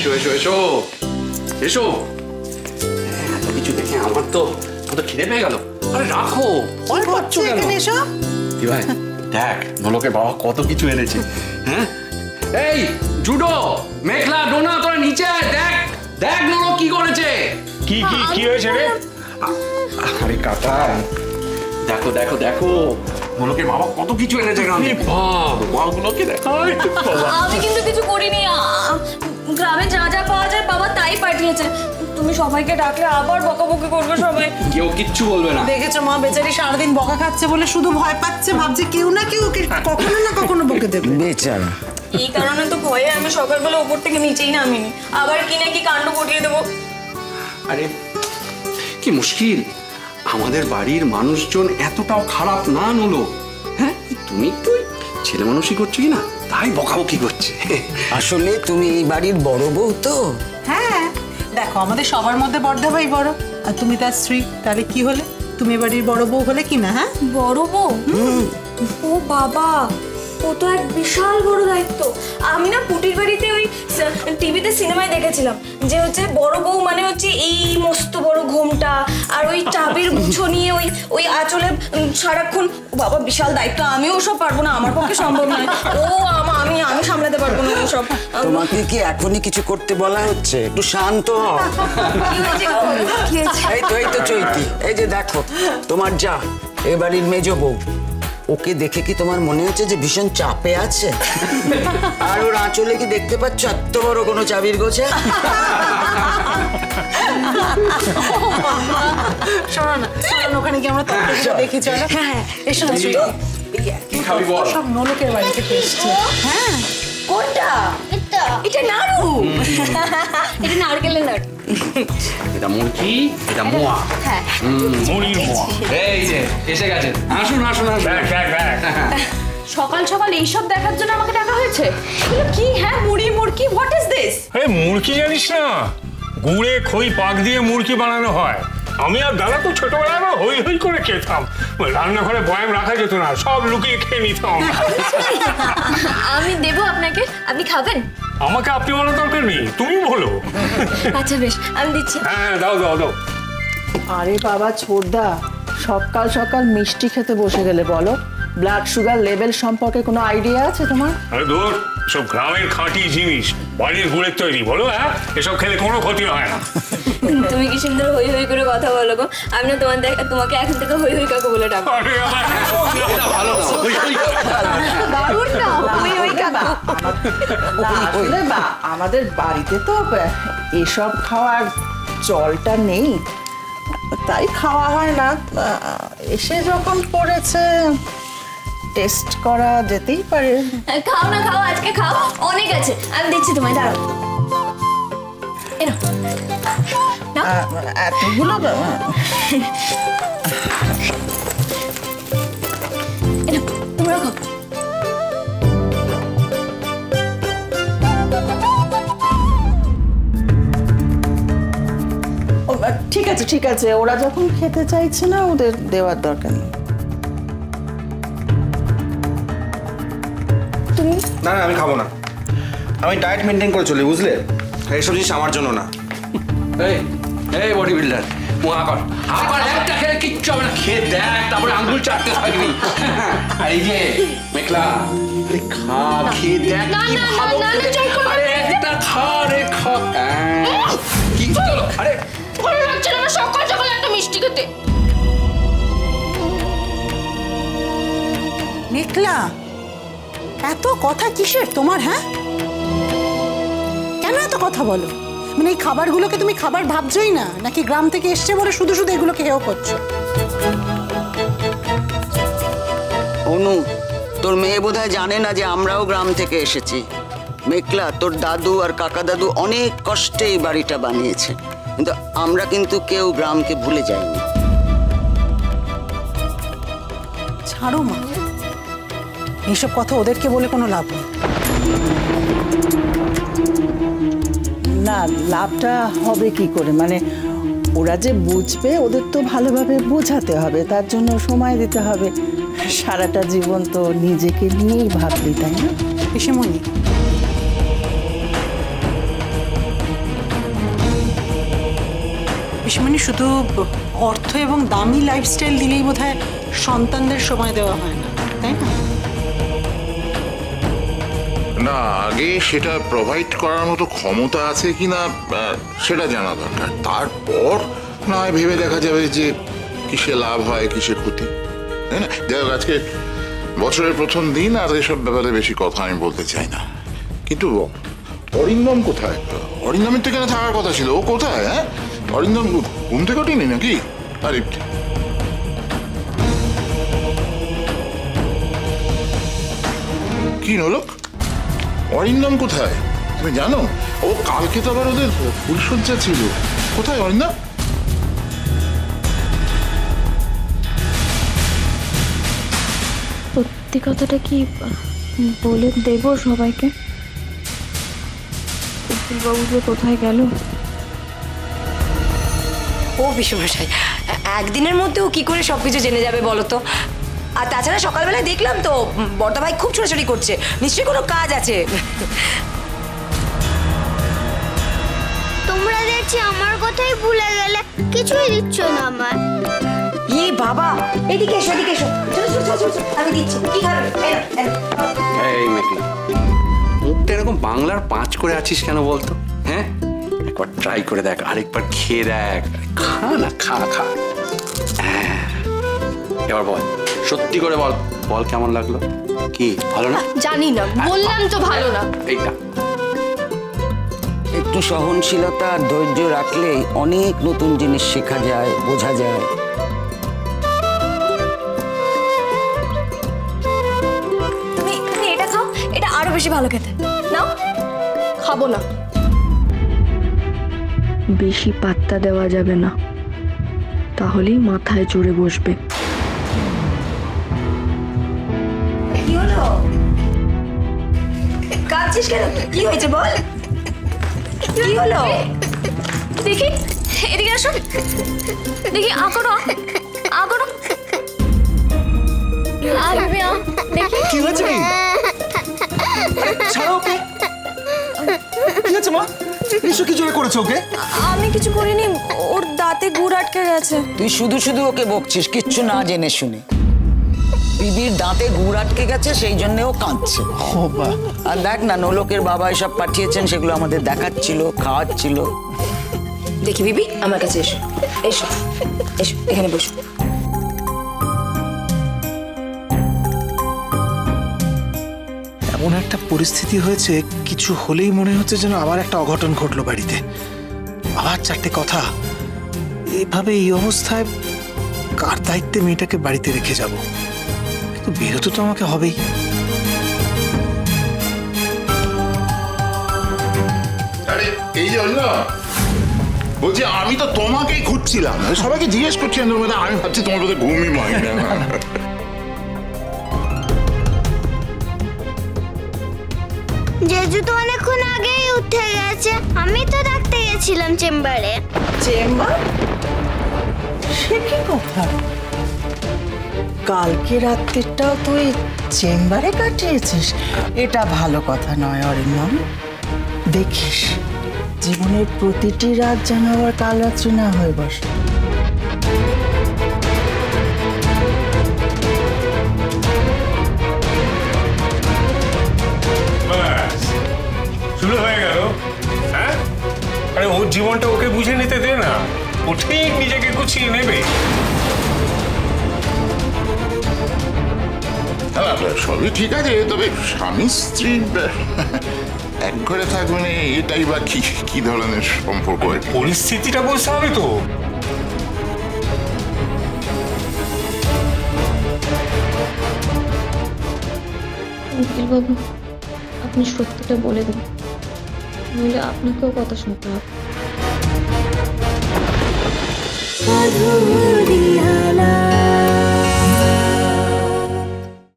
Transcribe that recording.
এসো এসো এসো এসো। এত কিছু দেখে আমার তো খিদে পেয়ে গেল। আরে রাখো, ভয় পাচ্ছ কেন? কি ভাই দেখ নোলকের বাবা কত কিছু এনেছে। হ্যাঁ এই জুডো, মেঘলা, ডোনা, তোরা নিচে আয়। দেখ দেখ নোলক কি করেছে। কি কি কি হয়েছে রে? আরে কাকাই দেখো দেখো দেখো নোলকের বাবা কত কিছু এনেছে। বাবাগুলোকে দেখো। আমি কিন্তু কিছু করিনি, গ্রামে যা যা পাওয়া যায় বাবা তাই পাঠিয়েছে। তুমি সবাইকে ডাকলে আবার বকাবকি করবে সবাই। কেউ কিচ্ছু বলবে না। দেখেছো মা বেচারি সারাদিন বকা খাচ্ছে বলে শুধু ভয় পাচ্ছে, ভাবছে কেউ না কেউ ওকে কখনো না কখনো বকে দেবে। বেচারা। এই কারণে তো ভয়ে আমি সকালবেলা উপর থেকে নিচেই নামিনি, আবার কি না কি কাণ্ড ঘটিয়ে দেবো। আরে কি মুশকিল, আমাদের বাড়ির মানুষজন এতটাও খারাপ না নলো। হ্যাঁ তুমি একটু ছেলে মানুষই করছো কি না, তাই বকাবকি করছে। আসলে তুমি এই বাড়ির বড় বউ তো। হ্যাঁ দেখো আমাদের সবার মধ্যে বড়দা ভাই বড়, আর তুমি তার স্ত্রী, তাহলে কি হলে? তুমি বাড়ির বড় বউ হলে কি না? হ্যাঁ বড় বউ? ও বাবা, ও তো এক বিশাল বড় দায়িত্ব। আমি না পুটির বাড়িতে ওই টিভিতে সিনেমায় দেখেছিলাম যে হচ্ছে বড় বউ মানে হচ্ছে এই মস্ত বড় ঘোমটা আর ওই চাবির গুছো নিয়ে ওই ওই আঁচলে সারাক্ষণ। বাবা বিশাল দায়িত্ব, আমিও ওসব পারবো না, আমার পক্ষে সম্ভব নয়। আমি আমি সামলাতে পারবো না ওসব। তোমাকে কি এখনই কিছু করতে বলা হচ্ছে? একটু শান্ত হও। এই তো চৈতি, এই যে দেখো তোমার যা এ বাড়ির মেজ বউ, ওকে দেখে কি তোমার মনে হচ্ছে যে ভীষণ চাপে আছে? আর ওর আঁচলে কি দেখতে পাচ্ছ এত বড় কোনো চাবির গোছা? শোনো না, ওখানে কি আমরা দেখি চলো। হ্যাঁ এসো না, কি খাবি বল? সব নোলকের বাড়ি থেকে এসছে। হ্যাঁ কোনটা? এটা নাড়ু। এটা নারকেলের নাড়ু। এটা মুরগি, এটা মোয়া। হ্যাঁ মুড়ির মোয়া। এই যে এসে গেছে, আসুন আসুন আসুন। সকাল সকাল এইসব দেখার জন্য আমাকে ডাকা হয়েছে? কি? হ্যাঁ মুড়ি মুরগি, হোয়াট ইজ দিস? আরে মুরগি জানিস না, গুড়ে খই পাক দিয়ে মুরগি বানানো হয়। আমি আর দাদা তো ছোটবেলায় হই হই করে খেতাম, রান্নাঘরে বয়াম রাখা যেত না, সব লুকিয়ে খেয়ে নিতাম। আমি দেবো আপনাকে, আপনি খাবেন? আমাকে আপনি বলার দরকার নেই, তুমি বলো। আচ্ছা বেশ, আমি দিচ্ছি। হ্যাঁ দাও দাও দাও। আরে বাবা ছোটদা, সকাল সকাল মিষ্টি খেতে বসে গেলে বলো? ব্লাড সুগার লেভেল সম্পর্কে কোনো আইডিয়া আছে তোমার? আরে দূর, সব গ্রামের খাঁটি জিনিস, বাড়ির গুড়ের তৈরি, বলো। হ্যাঁ এসব খেলে কোনো ক্ষতি হয় না। তুমি কি সুন্দর হই হই করে কথা বলো গো। আমি না তোমাকে এখন থেকে হই হই কাকু বলে ডাকবো। আরে আমার ভালো না, দারুণ না, হই হই কাকু। আসলে আমাদের বাড়িতে তো এসব খাওয়ার চলটা নেই, তাই খাওয়া হয় না। এসে যখন পড়েছে টেস্ট করা যেতেই পারে। খাও না খাও, আজকে খাও, অনেক আছে, আমি দিচ্ছি তোমায়, দাঁড়াও। এতগুলো তোমরা খাও। ঠিক আছে ঠিক আছে, ওরা যখন খেতে চাইছে না ওদের দেওয়ার দরকার নেই। না না আমি খাবো না, আমি ডায়েট মেনটেন করে চলি, বুঝলে? এইসব জিনিস আমার জন্য না। এই এই বডি বিল্ডার, মোয়া কর, আবার একটা খেলে কিচ্ছু হবে না, খেয়ে দেখ, তারপরে আঙ্গুল চাটতে থাকবি। আর এই যে মেঘলা, খা, খেয়ে দেখ কি ভালো। আরে একটা খা রে, খা। কি চলো, আরে ভালো লাগছে না সকাল সকাল একটা মিষ্টি খেতে। মেঘলা, এত কথা কিসের তোমার? হ্যাঁ কেন এত কথা বলো? মানে এই খাবারগুলোকে তুমি খাবার ভাবছোই না, নাকি গ্রাম থেকে এসছে বলে শুধু শুধু এগুলো খেয়েও করছো? অনু, তোর মেয়ে বোধহয় জানে না যে আমরাও গ্রাম থেকে এসেছি। মেঘলা, তোর দাদু আর কাকা দাদু অনেক কষ্টে এই বাড়িটা বানিয়েছে, কিন্তু আমরা কিন্তু কেউ গ্রামকে ভুলে যাইনি। ছাড়ো মা, এইসব কথা ওদেরকে বলে কোনো লাভ নেই। না, লাভটা হবে কি করে? মানে ওরা যে বুঝবে, ওদের তো ভালোভাবে বোঝাতে হবে, তার জন্য সময় দিতে হবে। সারাটা জীবন তো নিজেকে নিয়েই ভাবলি, তাই না? পিসিমণি, পিসিমণি শুধু অর্থ এবং দামি লাইফস্টাইল দিলেই বোধহয় সন্তানদের সময় দেওয়া হয় না, তাই না? না, আগে সেটা প্রোভাইড করার মতো ক্ষমতা আছে কিনা সেটা জানা দরকার। তারপর না হয় ভেবে দেখা যাবে যে কিসে লাভ হয় কিসে ক্ষতি, তাই না? যাই হোক, আজকে বছরের প্রথম দিন, আর এসব ব্যাপারে বেশি কথা আমি বলতে চাই না। কিন্তু অরিন্দম কোথায়? অরিন্দমের তো এখানে থাকার কথা ছিল, ও কোথায়? হ্যাঁ, অরিন্দম ঘুম থেকে ওঠেনি নাকি? আরে কি নলোক, অরিন্দম কোথায় তুমি জানো? ও কালকে তো আবার ওদের ফুলসজ্জা ছিল। কোথায় অরিন্দম? সত্যি কথাটা কি বলে দেব সবাইকে? বাবু যে কোথায় গেল? ও বিশ্বমশাই, একদিনের মধ্যে ও কি করে সবকিছু জেনে যাবে বলো তো? আর তাছাড়া সকালবেলায় দেখলাম তো বড়দা ভাই খুব ছোটাছুটি করছে, নিশ্চয়ই কোনো কাজ আছে। তোমরা দেখছি আমার কথাই ভুলে গেলে, কিছুই দিচ্ছ না আমার। ই বাবা, এদিকে এসো, এদিকে এসো, আমি দিচ্ছি। কি খাবে? এই মেঘলা, মুখটা এরকম বাংলার পাঁচ করে আছিস কেন বলতো? হ্যাঁ, একবার ট্রাই করে দেখ, আরেকবার খেয়ে দেখ, খা না, খা খা। হ্যাঁ, এবার বল, সত্যি করে বল, বল কেমন লাগলো? কি ভালো না? জানি না, বললাম তো ভালো না। এইটা একটু সহনশীলতা আর ধৈর্য রাখলে অনেক নতুন জিনিস শেখা যায়, বোঝা যায়। তুমি এটা খাও, এটা আরো বেশি ভালো খেতে। নাও। খাবো না। বেশি পাত্তা দেওয়া যাবে না, তাহলেই মাথায় চড়ে বসবে। কি হলো? কাঁদছিস কেন? কি হয়েছে বল? কি হলো? দেখি, এদিকে আসো, দেখি আঁকড়ো, আঁকড়ো। দেখি কি হয়েছে? কি ছাড়ো ওকে। কি হয়েছে মা? নিশ্চয় কিছু করেছে ওকে। আমি কিছু করিনি, ওর দাঁতে গুড় আটকে গেছে। তুই শুধু শুধু ওকে বকছিস, কিচ্ছু না জেনে শুনে। বিবির দাঁতে গুড় আটকে গেছে, সেই জন্য ও কাঁদছে। আর দেখ না, নোলকের বাবা এসব পাঠিয়েছেন, সেগুলো আমাদের দেখাচ্ছিল, খাওয়াচ্ছিল। দেখি বিবি, আমার কাছে এসো, এসো এসো, এখানে বসো। এমন একটা পরিস্থিতি হয়েছে, কিছু হলেই মনে হচ্ছে যেন আবার একটা অঘটন ঘটলো বাড়িতে। আবার চারটে কথা। এইভাবে এই অবস্থায় কার দায়িত্বে মেয়েটাকে বাড়িতে রেখে যাব? কিন্তু বেরোতে তো আমাকে হবেই। আরে এই যে বলছি, আমি তো তোমাকেই খুঁজছিলাম, সবাইকে জিজ্ঞেস করছিলাম, আমি ভাবছি তোমার বোধহয় ঘুমই হয় না। জেজু তো অনেকক্ষণ আগেই উঠে গেছে, আমি তো ডাকতে গেছিলাম চেম্বারে। চেম্বার? সে কি কথা? কালকে রাত্রিটাও তুই চেম্বারে কাটিয়েছিস? এটা ভালো কথা নয় অরিন্দম। দেখিস জীবনের প্রতিটি রাত যেন আবার কাল রাত্রি না হয়ে বসে। শুরু হয়ে গেল। হ্যাঁ, আরে ওর জীবনটা ওকে বুঝে নিতে দে না, ও ঠিক নিজেকে গুছিয়ে নেবে। সবই ঠিক আছে, তবে স্বামী স্ত্রী এক ঘরে থাকবে না, এটাই বা কি ধরনের সম্পর্ক? পরিস্থিতিটা বুঝতে হবে তো। উকিল বাবু, আপনি সত্যিটা বলে দিন, নইলে আপনাকেও কথা শুনতে হবে।